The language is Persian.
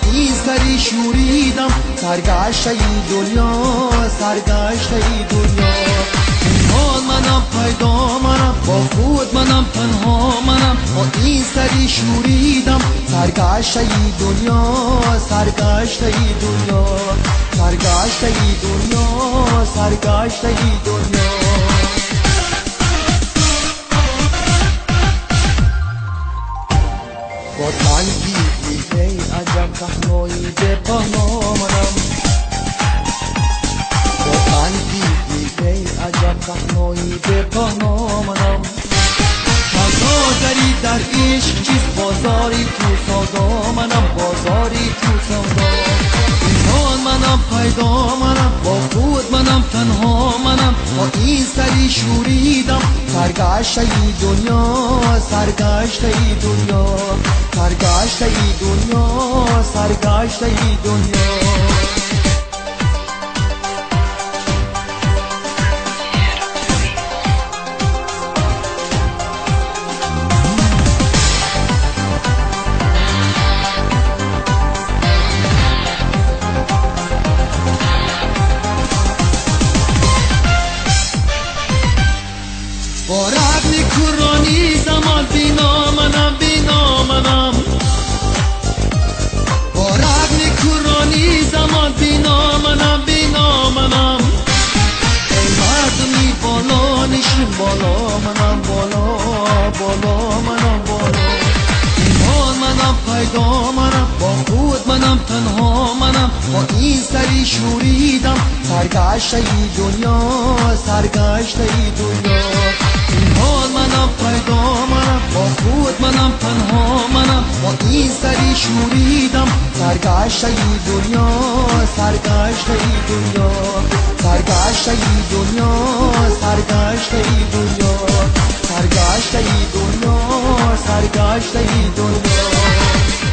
با این سری شوریدم سرگشته ای دنیا، سرگشته ای دنیا. حال منم پیدا منم، با خود منم تنها منم، با این سری شوریدم سرگشته ای دنیا، سرگشته ای دنیا، سرگشته ای دنیا، سرگشته ای دنیا. با تنگی ای عجب تنهایی به پناه منم، با تنگی ای عجب تنهایی به پناه منم. داری در عشق چیز بازاری تو سودا منم، بازاری تو سودا. اینان منم پیدا منم، با خود منم تنها منم، با این سری شوریدم سرگشته ای دنیا، سرگشته ای دنیا، سرگشته ای دنیا، سرگشته ای دنیا. با رقم کرانی زمان بینا منم، بینا منم، با رقم کرانی زمان بینا منم، بینا منم. ای مردمی بالا نشین بالا منم، بالا بالا منم، بالا. ایمان منم پیدا منم، با خود منم تنها منم، با این سری شوریدم سرگشته ای دنیا، سرگشته ای دنیا. حال منم پیدا منم، با خود منم تنها منم، با این سری شوریدم سرگشته ای دنیا، سرگشته ای دنیا، سرگشته ای دنیا، سرگشته ای دنیا، سرگشته ای دنیا، سرگشته ای دنیا.